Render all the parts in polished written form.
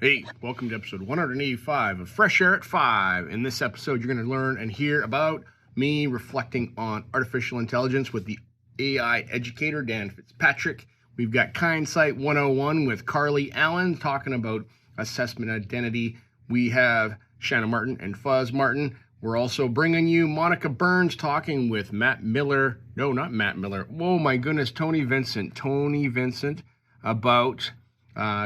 Hey, welcome to episode 185 of Fresh Air at 5. In this episode, you're going to learn and hear about me reflecting on artificial intelligence with the AI educator, Dan Fitzpatrick. We've got Kindsight 101 with Carly Allen talking about assessment identity. We have Shanna Martin and Fuzz Martin. We're also bringing you Monica Burns talking with Matt Miller. No, not Matt Miller. Oh my goodness, Tony Vincent about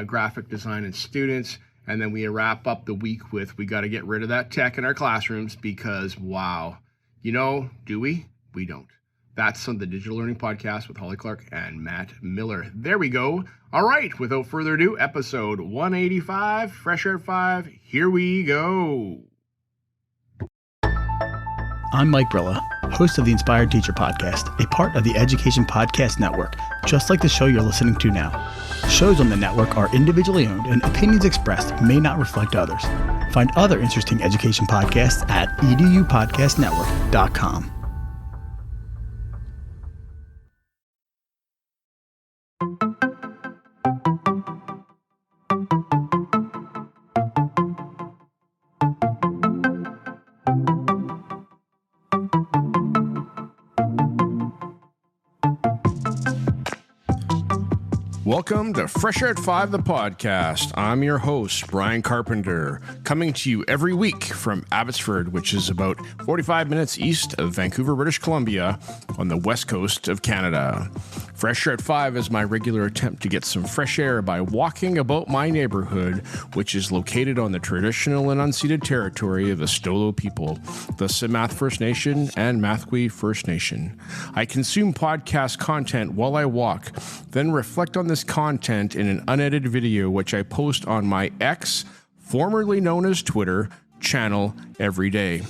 graphic design and students. And then we wrap up the week with, we got to get rid of that tech in our classrooms because, wow, do we? We don't. That's the Digital Learning Podcast with Holly Clark and Matt Miller. There we go. All right, without further ado, episode 185, Fresh Air at 5. Here we go. I'm Mike Brilla, host of the Inspired Teacher Podcast, a part of the Education Podcast Network, just like the show you're listening to now. Shows on the network are individually owned and opinions expressed may not reflect others. Find other interesting education podcasts at edupodcastnetwork.com. Welcome to Fresh Air at 5, the podcast. I'm your host, Brian Carpenter, coming to you every week from Abbotsford, which is about 45 minutes east of Vancouver, British Columbia, on the west coast of Canada. Fresh Air at 5 is my regular attempt to get some fresh air by walking about my neighborhood, which is located on the traditional and unceded territory of the Stolo people, the Simath First Nation and Mathwee First Nation. I consume podcast content while I walk, then reflect on this content in an unedited video, which I post on my X, formerly known as Twitter, channel every day.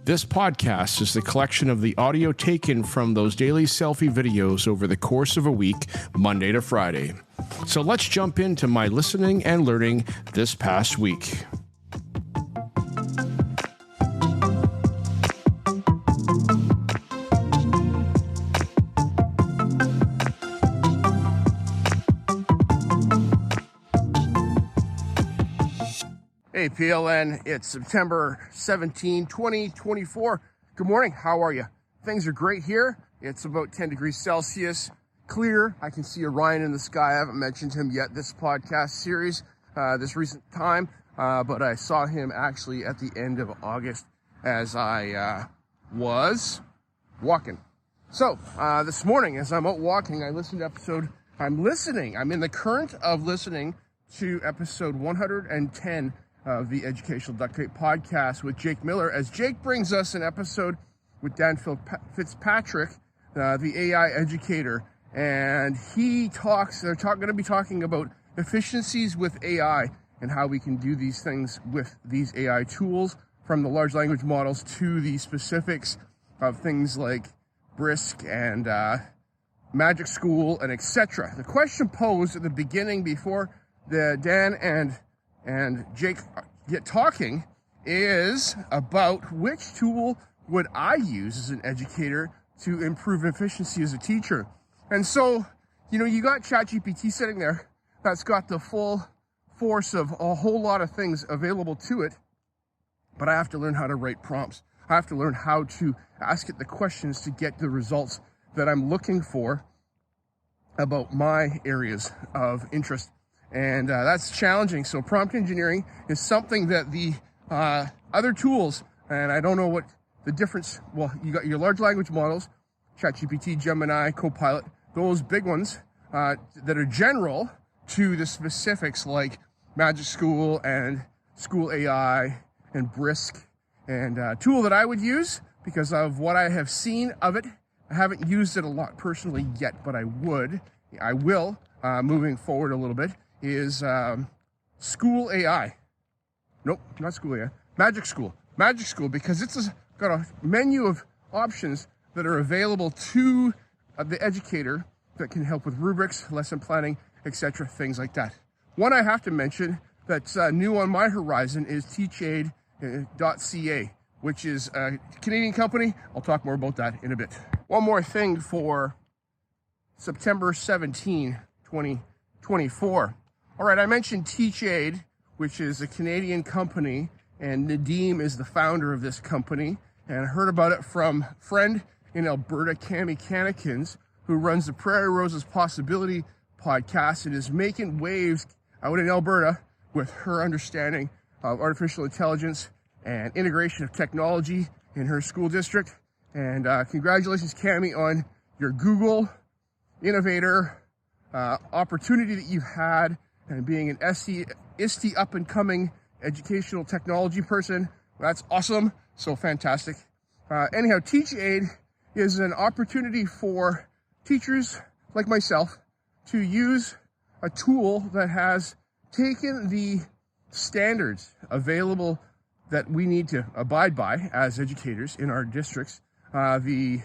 This podcast is the collection of the audio taken from those daily selfie videos over the course of a week, Monday to Friday. So let's jump into my listening and learning this past week. Hey, PLN, it's September 17, 2024. Good morning. How are you? Things are great here. It's about 10 degrees Celsius, clear. I can see Orion in the sky. I haven't mentioned him yet this podcast series, this recent time, but I saw him actually at the end of August as I was walking. So this morning, as I'm out walking, I listened to I'm in the current of listening to episode 110 of the Educational Duct Tape Podcast with Jake Miller, as Jake brings us an episode with Dan Fitzpatrick, the AI educator, and they're going to be talking about efficiencies with AI and how we can do these things with these AI tools, from the large language models to the specifics of things like Brisk and Magic School and etc. The question posed at the beginning before Dan and Jake get talking is about which tool would I use as an educator to improve efficiency as a teacher. And so, you got ChatGPT sitting there that's got the full force of a whole lot of things available to it, but I have to learn how to write prompts. I have to learn how to ask it the questions to get the results that I'm looking for about my areas of interest. And that's challenging. So prompt engineering is something that the other tools, and I don't know what the difference, well, you got your large language models, ChatGPT, Gemini, Copilot, those big ones that are general to the specifics like Magic School and School AI and Brisk, and a tool that I would use because of what I have seen of it. I haven't used it a lot personally yet, but I will moving forward a little bit, is School AI. Nope, not School AI. Magic School. Magic School, because it's got a menu of options that are available to the educator that can help with rubrics, lesson planning, etc., things like that. One I have to mention that's new on my horizon is teachaid.ca, which is a Canadian company. I'll talk more about that in a bit. One more thing for September 17, 2024. All right, I mentioned TeachAid which is a Canadian company, and Nadeem is the founder of this company. And I heard about it from a friend in Alberta, Cami Cannikins, who runs the Prairie Roses Possibility podcast and is making waves out in Alberta with her understanding of artificial intelligence and integration of technology in her school district. And congratulations, Cami, on your Google Innovator opportunity that you've had, and being an ISTE up-and-coming educational technology person. That's awesome. So fantastic. Anyhow, TeachAid is an opportunity for teachers like myself to use a tool that has taken the standards available that we need to abide by as educators in our districts, the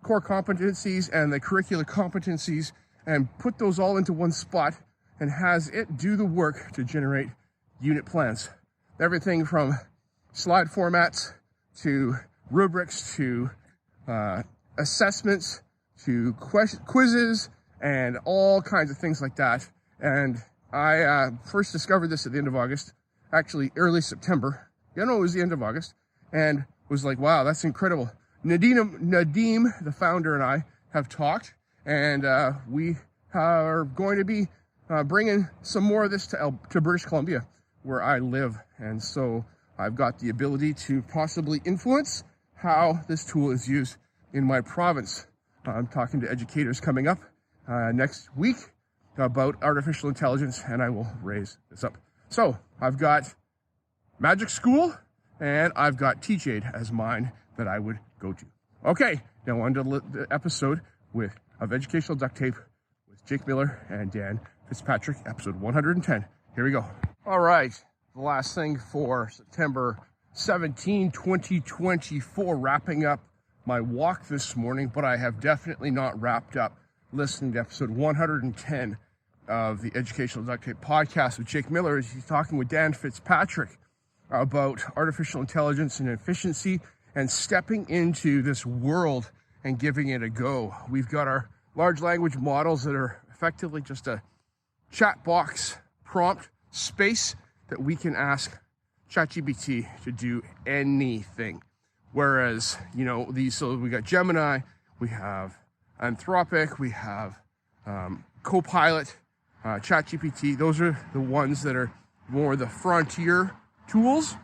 core competencies and the curricular competencies, and put those all into one spot, and has it do the work to generate unit plans. Everything from slide formats to rubrics to assessments to quizzes and all kinds of things like that. And I first discovered this at the end of August, actually early September. It was the end of August, and was like, wow, that's incredible. Nadeem, the founder, and I have talked, and we are going to be bringing some more of this to British Columbia, where I live. And so I've got the ability to possibly influence how this tool is used in my province. I'm talking to educators coming up next week about artificial intelligence, and I will raise this up. So I've got Magic School, and I've got TeachAid as mine that I would go to. Okay, now on to the episode of Educational Duct Tape with Jake Miller and Dan Fitzpatrick, episode 110. Here we go. All right, the last thing for September 17, 2024, wrapping up my walk this morning, but I have definitely not wrapped up listening to episode 110 of the Educational Duct Tape podcast with Jake Miller, as he's talking with Dan Fitzpatrick about artificial intelligence and efficiency and stepping into this world and giving it a go. We've got our large language models that are effectively just a chat box prompt space that we can ask ChatGPT to do anything. Whereas, so we got Gemini, we have Anthropic, we have Copilot, ChatGPT. Those are the ones that are more the frontier tools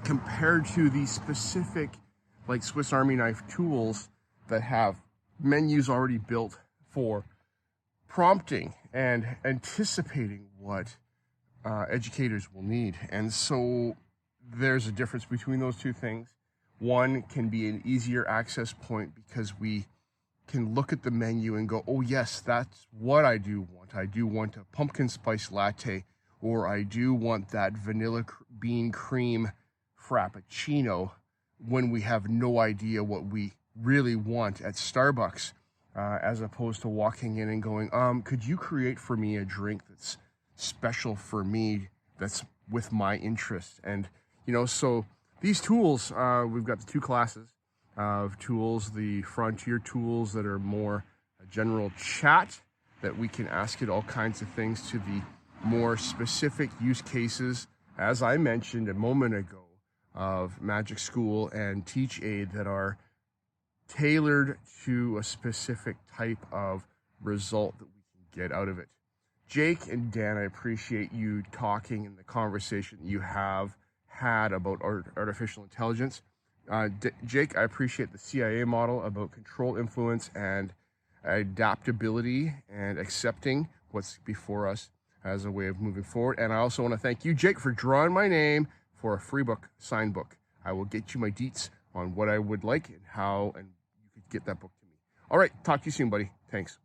compared to the specific, like Swiss Army knife tools that have menus already built for prompting and anticipating what educators will need. And so there's a difference between those two things. One can be an easier access point because we can look at the menu and go, oh yes, that's what I do want. I do want a pumpkin spice latte, or I do want that vanilla bean cream frappuccino, when we have no idea what we really want at Starbucks, as opposed to walking in and going, could you create for me a drink that's special for me, that's with my interest? And, so these tools, we've got the two classes of tools, the frontier tools that are more a general chat, that we can ask it all kinds of things, to the more specific use cases, as I mentioned a moment ago, of Magic School and TeachAid, that are tailored to a specific type of result that we can get out of it. Jake and Dan, I appreciate you talking in the conversation that you have had about artificial intelligence. Jake, I appreciate the CIA model about control, influence, and adaptability, and accepting what's before us as a way of moving forward. And I also want to thank you, Jake, for drawing my name for a free book, signed book. I will get you my deets on what I would like and how, and you could get that book to me. All right, talk to you soon, buddy. Thanks.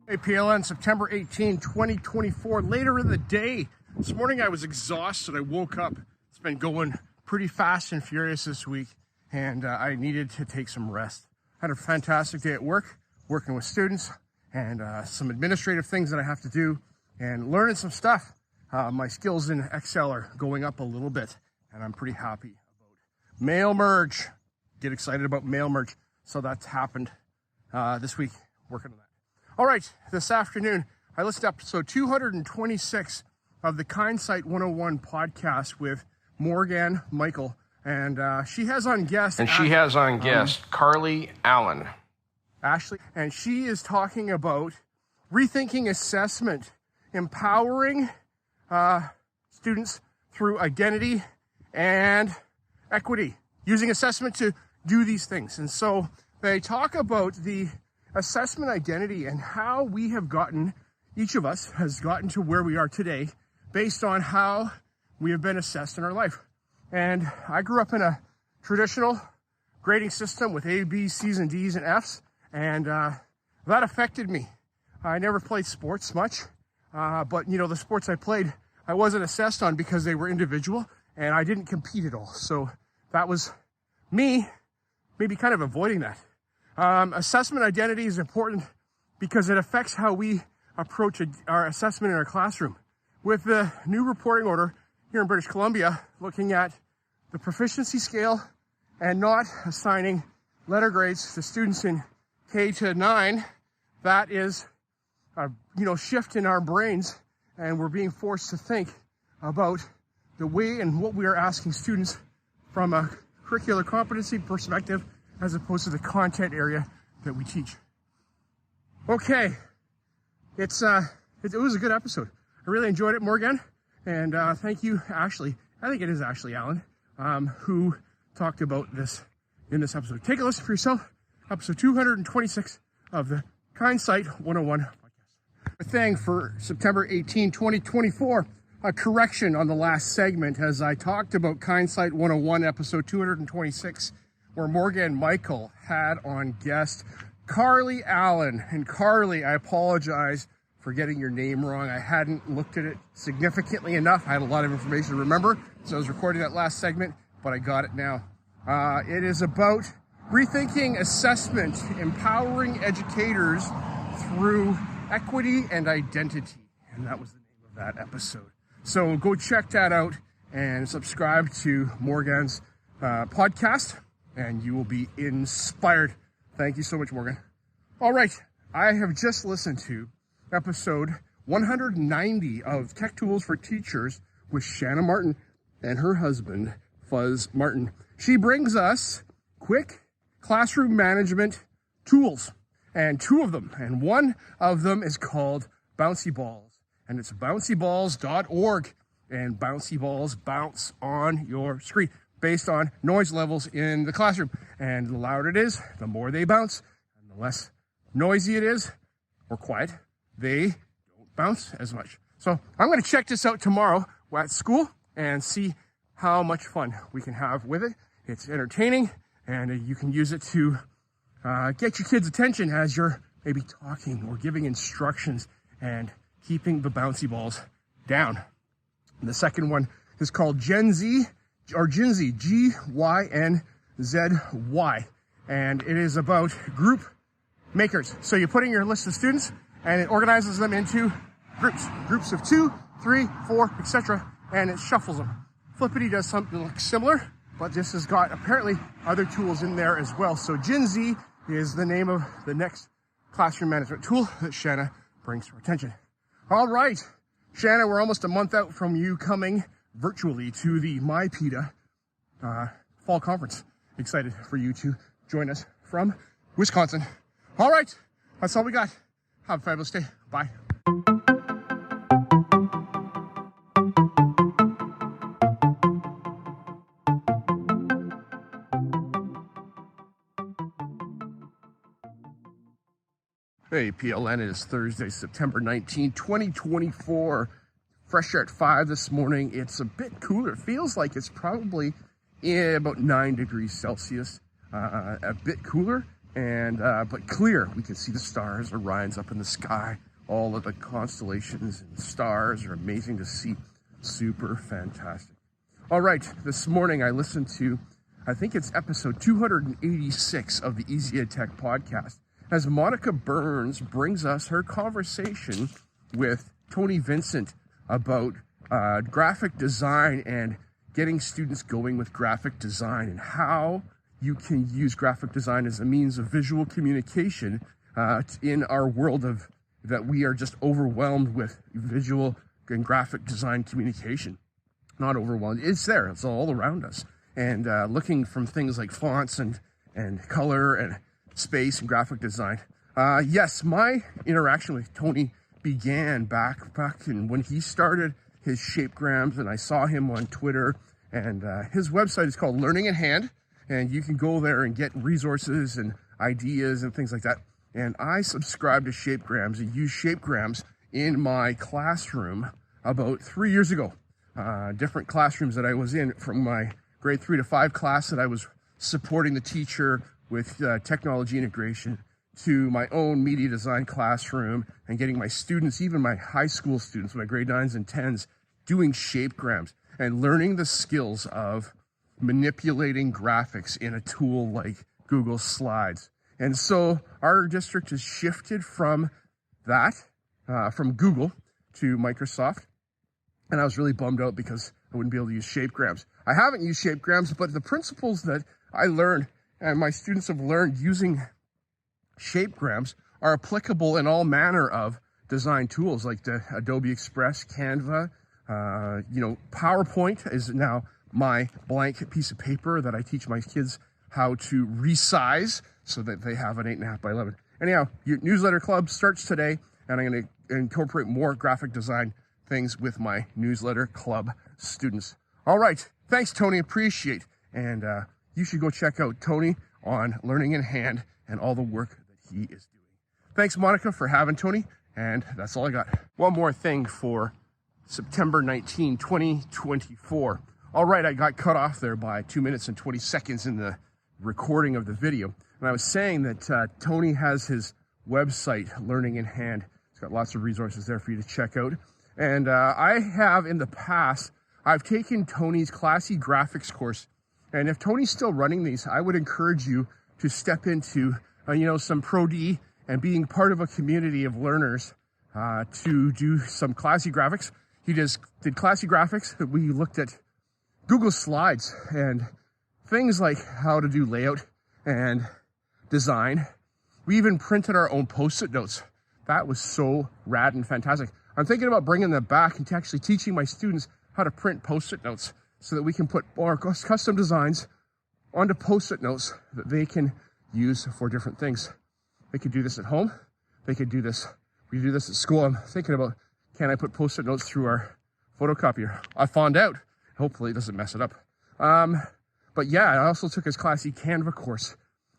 Hey, PLN, September 18, 2024, later in the day. This morning I was exhausted. I woke up. It's been going pretty fast and furious this week, and I needed to take some rest. Had a fantastic day at work, working with students, and some administrative things that I have to do, and learning some stuff. My skills in Excel are going up a little bit, and I'm pretty happy mail merge. Get excited about mail merge. So that's happened this week, working on that. All right, this afternoon, I listened to episode 226 of the Kindsight 101 podcast with Morgan Michael. And she has on guest... Carly Allen. Ashley. And she is talking about rethinking assessment, empowering students through identity and equity, using assessment to do these things. And so they talk about the assessment identity and how we have gotten, each of us has gotten to where we are today based on how we have been assessed in our life. And I grew up in a traditional grading system with A, B, C's, and D's and F's, and that affected me. I never played sports much, but you know, the sports I played, I wasn't assessed on because they were individual, and I didn't compete at all. So that was me maybe kind of avoiding that. Assessment identity is important because it affects how we approach our assessment in our classroom. With the new reporting order here in British Columbia, looking at the proficiency scale and not assigning letter grades to students in K to 9, that is a shift in our brains, and we're being forced to think about the way and what we are asking students from a curricular competency perspective as opposed to the content area that we teach. Okay, it was a good episode. I really enjoyed it, Morgan, and thank you, Ashley. I think it is Ashley Allen, who talked about this in this episode. Take a listen for yourself. Episode 226 of the Kindsight 101 podcast. A thing for September 18, 2024. A correction on the last segment as I talked about Kindsight 101, episode 226, where Morgan Michael had on guest Carly Allen. And Carly, I apologize for getting your name wrong. I hadn't looked at it significantly enough. I had a lot of information to remember, so I was recording that last segment, but I got it now. It is about rethinking assessment, empowering educators through equity and identity. And that was the name of that episode. So go check that out and subscribe to Morgan's podcast, and you will be inspired. Thank you so much, Morgan. All right, I have just listened to episode 190 of Tech Tools for Teachers with Shanna Martin and her husband, Fuzz Martin. She brings us quick classroom management tools, and two of them, and one of them is called Bouncy Balls, and it's bouncyballs.org, and bouncy balls bounce on your screen based on noise levels in the classroom, and the louder it is, the more they bounce, and the less noisy it is or quiet, they don't bounce as much. So I'm going to check this out tomorrow at school and see how much fun we can have with it. It's entertaining, and you can use it to get your kids' attention as you're maybe talking or giving instructions and keeping the bouncy balls down. And the second one is called Gynzy, G-Y-N-Z-Y. And it is about group makers. So you're putting your list of students, and it organizes them into groups of 2, 3, 4, etc., and it shuffles them. Flippity does something similar, but this has got apparently other tools in there as well. So Gynzy is the name of the next classroom management tool that Shanna brings to our attention. All right, Shanna, we're almost a month out from you coming virtually to the MyPETA fall conference. Excited for you to join us from Wisconsin. All right, that's all we got. Have a fabulous day. Bye. Hey, PLN, it is Thursday, September 19, 2024. Fresh air at 5 this morning. It's a bit cooler. It feels like it's probably about 9 degrees Celsius. A bit cooler, and but clear. We can see the stars, Orion's up in the sky. All of the constellations and stars are amazing to see. Super fantastic. All right, this morning I listened to, I think it's episode 286 of the Easy Ed Tech podcast, as Monica Burns brings us her conversation with Tony Vincent about graphic design and getting students going with graphic design and how you can use graphic design as a means of visual communication in our world of that we are just overwhelmed with visual and graphic design communication. Not overwhelmed, it's there, it's all around us. And looking from things like fonts and color and space and graphic design. Yes, my interaction with Tony began back in when he started his shapegrams, and I saw him on Twitter, and his website is called Learning in Hand, and you can go there and get resources and ideas and things like that. And I subscribed to shapegrams and used shapegrams in my classroom about 3 years ago. Different classrooms that I was in, from my grade 3 to 5 class that I was supporting the teacher with technology integration, to my own media design classroom and getting my students, even my high school students, my grade 9s and 10s, doing shapegrams and learning the skills of manipulating graphics in a tool like Google Slides. And so our district has shifted from that, from Google to Microsoft. And I was really bummed out because I wouldn't be able to use shapegrams. I haven't used shapegrams, but the principles that I learned and my students have learned using shapegrams are applicable in all manner of design tools like the Adobe Express, Canva. PowerPoint is now my blank piece of paper that I teach my kids how to resize so that they have an 8.5 by 11. Anyhow, your newsletter club starts today, and I'm going to incorporate more graphic design things with my newsletter club students. All right. Thanks, Tony. Appreciate. And you should go check out Tony on Learning in Hand and all the work that he is doing. Thanks, Monica, for having Tony. And that's all I got. One more thing for September 19, 2024. All right, I got cut off there by 2 minutes and 20 seconds in the recording of the video. And I was saying that Tony has his website, Learning in Hand. It's got lots of resources there for you to check out. And I have in the past, I've taken Tony's Classy Graphics course. And if Tony's still running these, I would encourage you to step into, some Pro D and being part of a community of learners to do some Classy Graphics. He just did Classy Graphics. We looked at Google Slides and things like how to do layout and design. We even printed our own Post-it notes. That was so rad and fantastic. I'm thinking about bringing them back and actually teaching my students how to print Post-it notes so that we can put our custom designs onto Post-it notes that they can use for different things. They could do this at home. We could do this at school. I'm thinking about, can I put Post-it notes through our photocopier? I found out. Hopefully it doesn't mess it up. But yeah, I also took his Classy Canva course,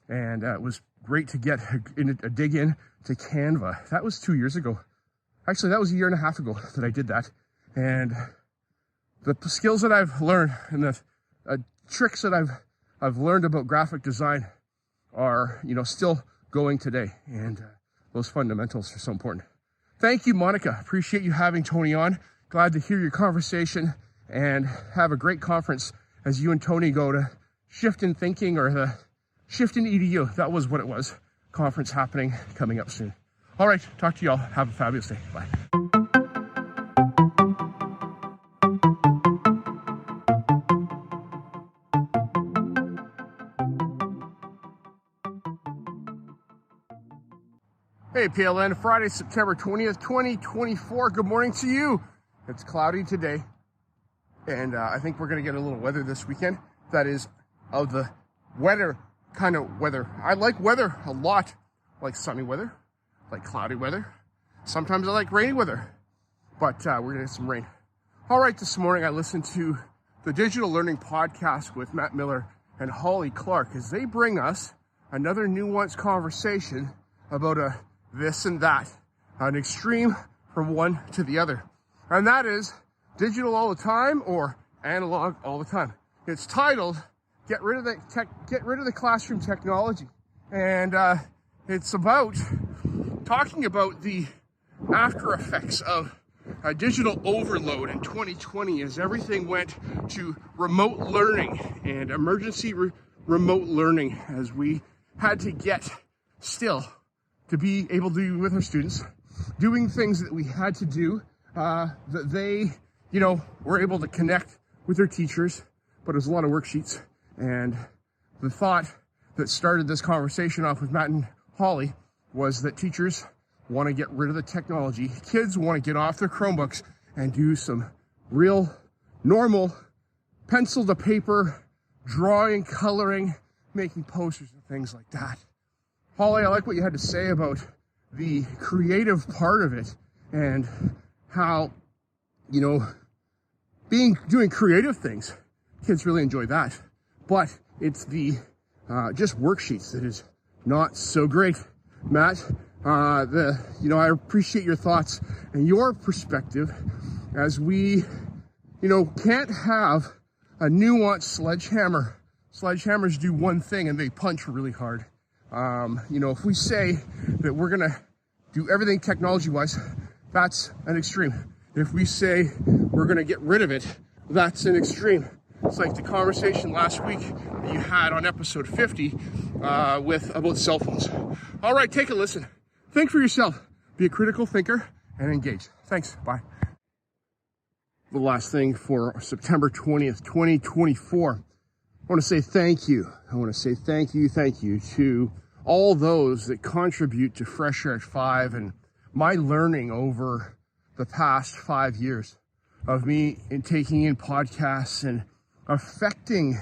and it was great to get a dig in to Canva. That was 2 years ago. Actually, that was 1.5 years ago that I did that. And the skills that I've learned and the tricks that I've learned about graphic design are, still going today. And those fundamentals are so important. Thank you, Monica. Appreciate you having Tony on. Glad to hear your conversation, and have a great conference as you and Tony go to Shift in Thinking, or the Shift in EDU. That was what it was. Conference happening, coming up soon. All right, talk to y'all. Have a fabulous day. Bye. Hey, PLN, Friday, September 20th, 2024. Good morning to you. It's cloudy today, and I think we're going to get a little weather this weekend. That is of the wetter kind of weather. I like weather a lot. I like sunny weather, I like cloudy weather. Sometimes I like rainy weather, but we're going to get some rain. All right, this morning I listened to the Digital Learning Podcast with Matt Miller and Holly Clark as they bring us another nuanced conversation about a this and that, an extreme from one to the other. And that is digital all the time or analog all the time. It's titled Get Rid of the Classroom Technology. And it's about talking about the after effects of a digital overload in 2020 as everything went to remote learning and emergency remote learning, as we had to get still to be able to do with our students, doing things that we had to do, that they, were able to connect with their teachers, but it was a lot of worksheets. And the thought that started this conversation off with Matt and Holly was that teachers want to get rid of the technology. Kids want to get off their Chromebooks and do some real, normal, pencil to paper, drawing, coloring, making posters and things like that. Holly, I like what you had to say about the creative part of it and how, doing creative things. Kids really enjoy that. But it's the just worksheets that is not so great. Matt, I appreciate your thoughts and your perspective as we, can't have a nuanced sledgehammer. Sledgehammers do one thing and they punch really hard. If we say that we're going to do everything technology-wise, that's an extreme. If we say we're going to get rid of it, that's an extreme. It's like the conversation last week that you had on episode 50 about cell phones. All right, take a listen. Think for yourself. Be a critical thinker and engage. Thanks. Bye. The last thing for September 20th, 2024. I want to say thank you. I want to say thank you to all those that contribute to Fresh Air at 5 and my learning over the past 5 years of me in taking in podcasts and affecting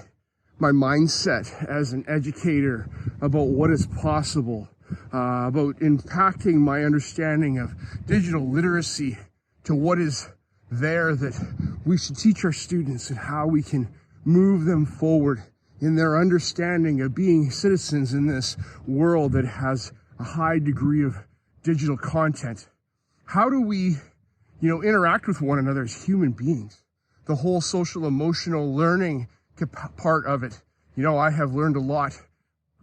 my mindset as an educator about what is possible, about impacting my understanding of digital literacy to what is there that we should teach our students and how we can move them forward in their understanding of being citizens in this world that has a high degree of digital content. How do we, interact with one another as human beings? The whole social emotional learning part of it. I have learned a lot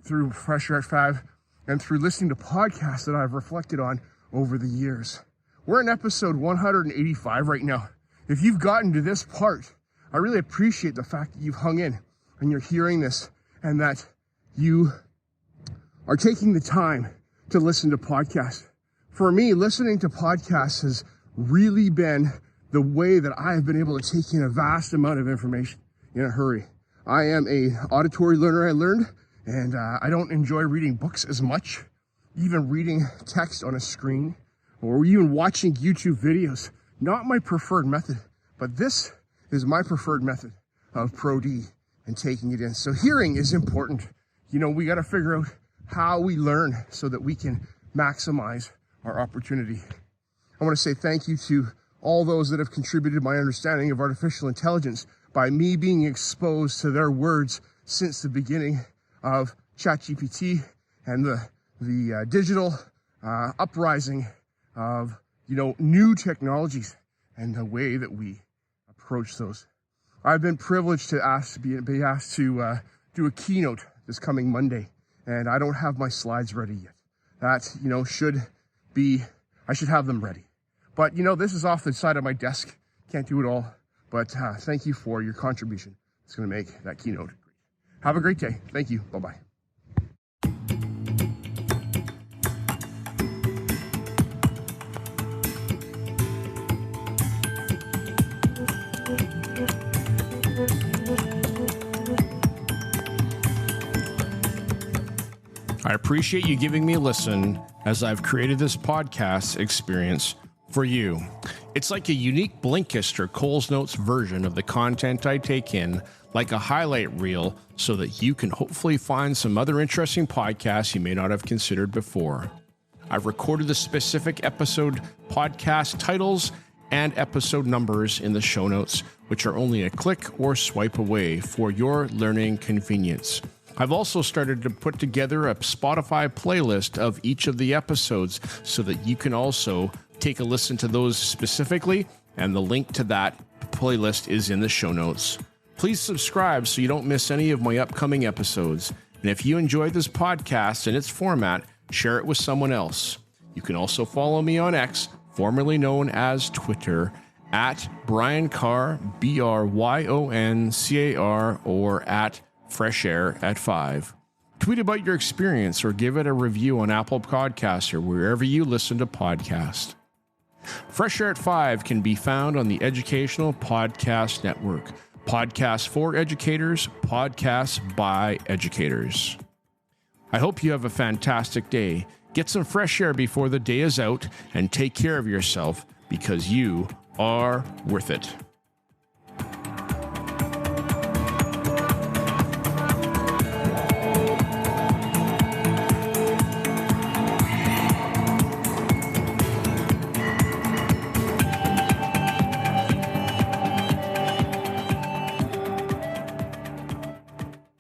through Fresh Air at 5 and through listening to podcasts that I've reflected on over the years. We're in episode 185 right now. If you've gotten to this part, I really appreciate the fact that you've hung in and you're hearing this and that you are taking the time to listen to podcasts. For me, listening to podcasts has really been the way that I have been able to take in a vast amount of information in a hurry. I am a auditory learner, I learned, and I don't enjoy reading books as much. Even reading text on a screen or even watching YouTube videos, not my preferred method, but this is my preferred method of Pro D and taking it in. So hearing is important. We got to figure out how we learn so that we can maximize our opportunity. I want to say thank you to all those that have contributed to my understanding of artificial intelligence by me being exposed to their words since the beginning of ChatGPT and the digital uprising of, new technologies and the way that we approach those. I've been privileged to be asked to do a keynote this coming Monday, and I don't have my slides ready yet. That, I should have them ready. But, this is off the side of my desk. Can't do it all. But thank you for your contribution. It's going to make that keynote great. Have a great day. Thank you. Bye-bye. I appreciate you giving me a listen as I've created this podcast experience for you. It's like a unique Blinkist or Coles Notes version of the content I take in, like a highlight reel, so that you can hopefully find some other interesting podcasts you may not have considered before. I've recorded the specific episode podcast titles and episode numbers in the show notes, which are only a click or swipe away for your learning convenience. I've also started to put together a Spotify playlist of each of the episodes so that you can also take a listen to those specifically, and the link to that playlist is in the show notes. Please subscribe so you don't miss any of my upcoming episodes. And if you enjoyed this podcast and its format, share it with someone else. You can also follow me on X, formerly known as Twitter, at Brian Carr, BRYONCAR, or at Fresh Air at 5. Tweet about your experience or give it a review on Apple Podcasts or wherever you listen to podcasts. Fresh Air at 5 can be found on the Educational Podcast Network. Podcasts for educators, podcasts by educators. I hope you have a fantastic day. Get some fresh air before the day is out and take care of yourself because you are worth it.